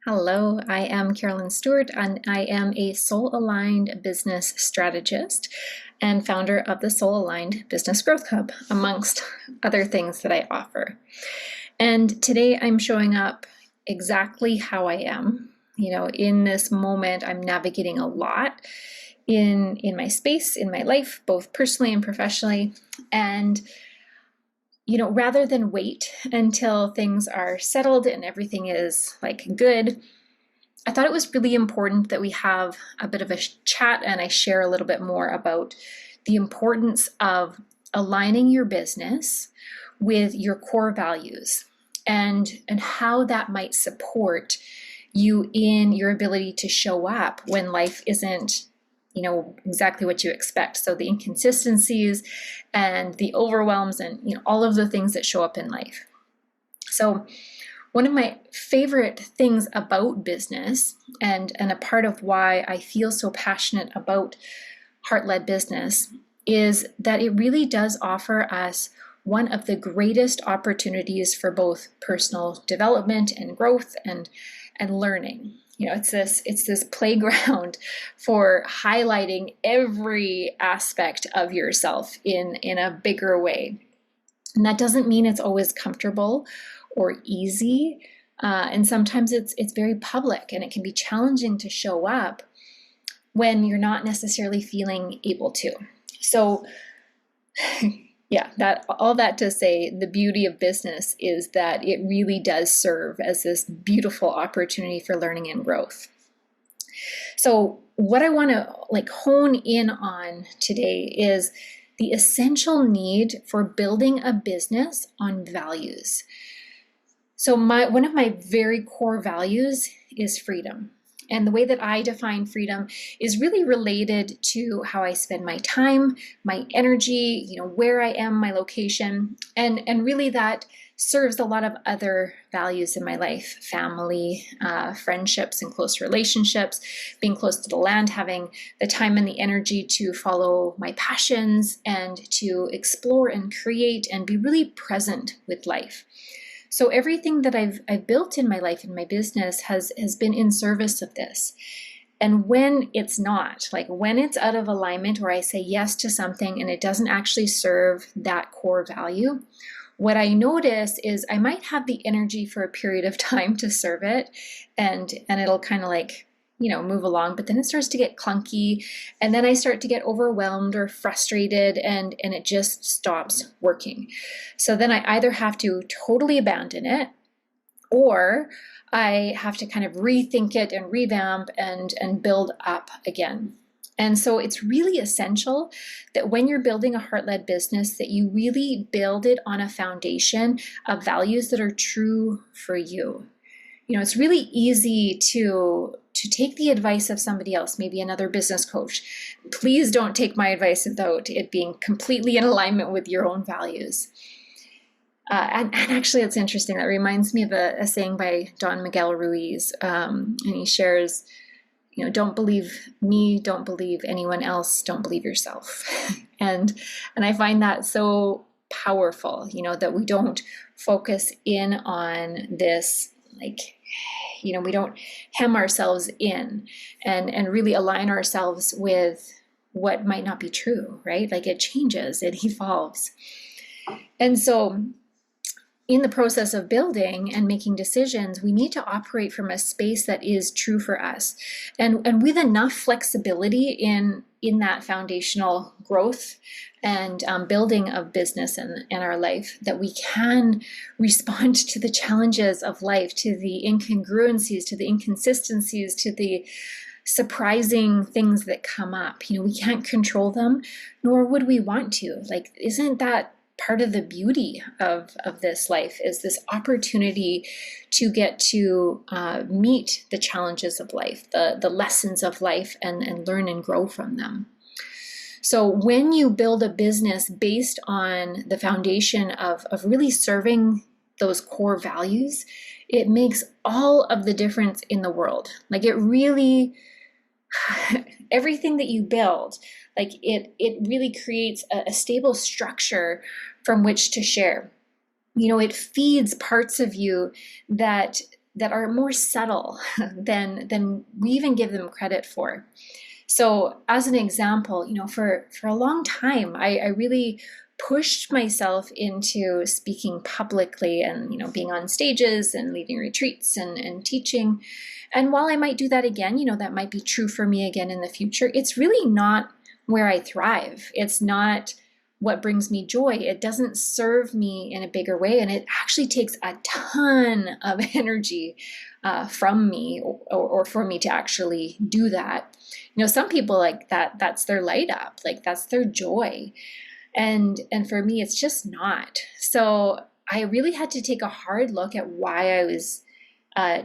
Hello, I am Carolyn Stewart, and I am a Soul-Aligned Business Strategist and founder of the Soul-Aligned Business Growth Hub, amongst other things that I offer. And today I'm showing up exactly how I am. In this moment, I'm navigating a lot in my space, in my life, both personally and professionally. And rather than wait until things are settled and everything is good, I thought it was really important that we have a bit of a chat and I share a little bit more about the importance of aligning your business with your core values and how that might support you in your ability to show up when life isn't exactly what you expect. So the inconsistencies and the overwhelms and all of the things that show up in life. So one of my favorite things about business and a part of why I feel so passionate about heart-led business is that it really does offer us one of the greatest opportunities for both personal development and growth and learning. It's this playground for highlighting every aspect of yourself in a bigger way. And that doesn't mean it's always comfortable or easy. And sometimes it's very public and it can be challenging to show up when you're not necessarily feeling able to. So yeah, all that to say, the beauty of business is that it really does serve as this beautiful opportunity for learning and growth. So what I want to hone in on today is the essential need for building a business on values. So one of my very core values is freedom. And the way that I define freedom is really related to how I spend my time, my energy, where I am, my location, and really that serves a lot of other values in my life: family, friendships and close relationships, being close to the land, having the time and the energy to follow my passions and to explore and create and be really present with life. So everything that I've built in my life, in my business, has been in service of this. And when it's not, when it's out of alignment or I say yes to something and it doesn't actually serve that core value, what I notice is I might have the energy for a period of time to serve it and it'll kind of move along, but then it starts to get clunky and then I start to get overwhelmed or frustrated and it just stops working. So then I either have to totally abandon it or I have to kind of rethink it and revamp and build up again. And so it's really essential that when you're building a heart-led business that you really build it on a foundation of values that are true for you. It's really easy to take the advice of somebody else, maybe another business coach. Please don't take my advice without it being completely in alignment with your own values. And actually, it's interesting. That reminds me of a saying by Don Miguel Ruiz. And he shares, don't believe me, don't believe anyone else, don't believe yourself. and I find that so powerful, that we don't focus in on this, we don't hem ourselves in and really align ourselves with what might not be true, right? It changes, it evolves. And so in the process of building and making decisions, we need to operate from a space that is true for us and with enough flexibility in that foundational growth and building of business and our life, that we can respond to the challenges of life, to the incongruencies, to the inconsistencies, to the surprising things that come up. We can't control them, nor would we want to. Isn't that part of the beauty of this life, is this opportunity to get to meet the challenges of life, the lessons of life, and learn and grow from them. So when you build a business based on the foundation of really serving those core values, it makes all of the difference in the world. It really, everything that you build, it really creates a stable structure from which to share. It feeds parts of you that that are more subtle than we even give them credit for. So as an example, for a long time, I really pushed myself into speaking publicly and, being on stages and leading retreats and teaching. And while I might do that again, that might be true for me again in the future, it's really not where I thrive. It's not what brings me joy. It doesn't serve me in a bigger way. And it actually takes a ton of energy from me or for me to actually do that. Some people like that's their light up, like that's their joy. And for me, it's just not. So I really had to take a hard look at why I was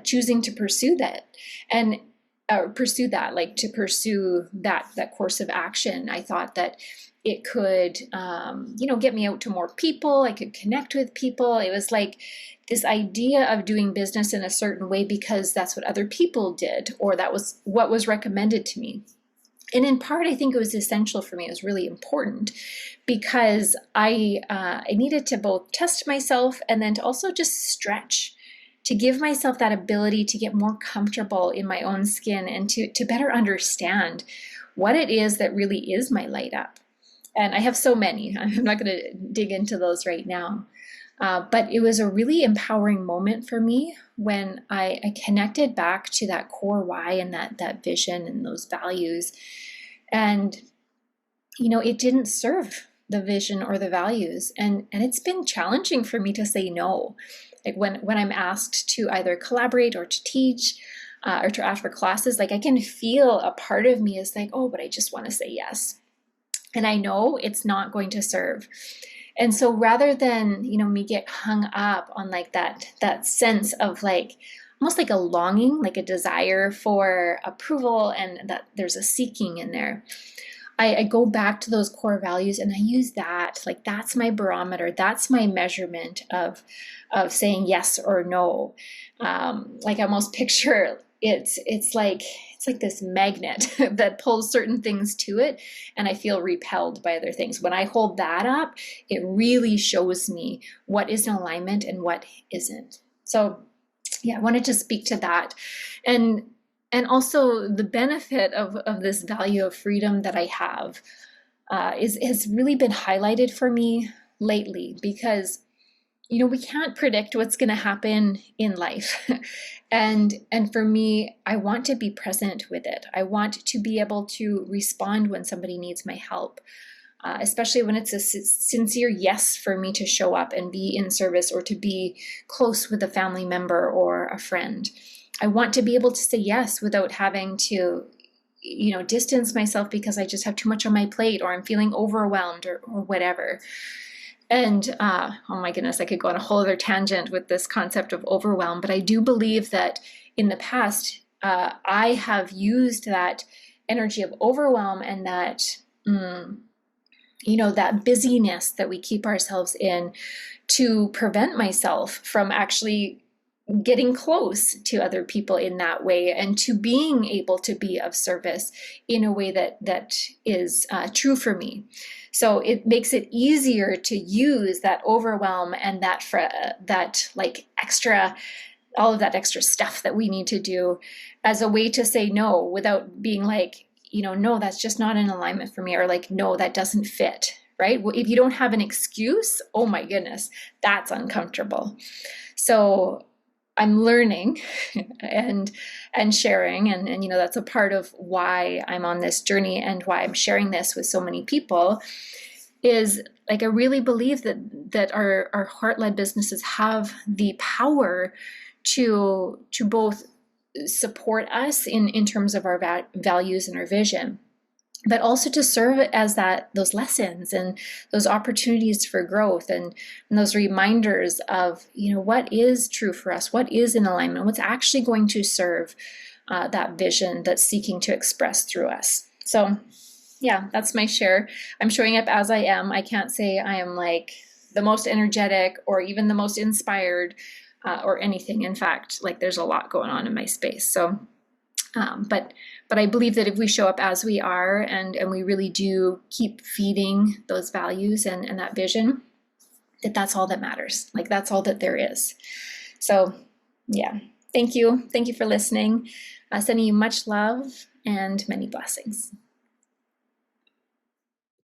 choosing to pursue that and pursue that course of action. I thought that it could, get me out to more people. I could connect with people. It was like this idea of doing business in a certain way because that's what other people did, or that was what was recommended to me. And in part, I think it was essential for me. It was really important because I needed to both test myself and then to also just stretch, to give myself that ability to get more comfortable in my own skin and to better understand what it is that really is my light up. And I have so many. I'm not going to dig into those right now. But it was a really empowering moment for me when I connected back to that core why and that vision and those values. And, it didn't serve the vision or the values. And it's been challenging for me to say no. Like when I'm asked to either collaborate or to teach or to offer classes, like I can feel a part of me is like, oh, but I just want to say yes. And I know it's not going to serve. And so rather than, me get hung up on like that sense of like, almost like a longing, like a desire for approval and that there's a seeking in there, I go back to those core values and I use that, like that's my barometer. That's my measurement of saying yes or no. Like I almost picture it's like this magnet that pulls certain things to it, and I feel repelled by other things. When I hold that up, it really shows me what is in alignment and what isn't. So yeah, I wanted to speak to that. And also the benefit of this value of freedom that I have has really been highlighted for me lately because we can't predict what's going to happen in life. And for me, I want to be present with it. I want to be able to respond when somebody needs my help, especially when it's a sincere yes for me to show up and be in service or to be close with a family member or a friend. I want to be able to say yes without having to, distance myself because I just have too much on my plate or I'm feeling overwhelmed or whatever. And oh my goodness, I could go on a whole other tangent with this concept of overwhelm, but I do believe that in the past, I have used that energy of overwhelm and that, that busyness that we keep ourselves in to prevent myself from actually getting close to other people in that way and to being able to be of service in a way that is true for me. So it makes it easier to use that overwhelm and that like extra, all of that extra stuff that we need to do as a way to say no without being like, no, that's just not in alignment for me, or like, no, that doesn't fit, right? Well, if you don't have an excuse, oh my goodness, that's uncomfortable. So I'm learning and sharing, and that's a part of why I'm on this journey and why I'm sharing this with so many people, is like I really believe that our heart-led businesses have the power to both support us in terms of our values and our vision, but also to serve as those lessons and those opportunities for growth and those reminders of, what is true for us, what is in alignment, what's actually going to serve that vision that's seeking to express through us. So yeah, that's my share. I'm showing up as I am. I can't say I am like the most energetic or even the most inspired or anything. In fact, like there's a lot going on in my space. So, but I believe that if we show up as we are and we really do keep feeding those values and that vision, that's all that matters. Like that's all that there is. So yeah. Thank you. Thank you for listening. Sending you much love and many blessings.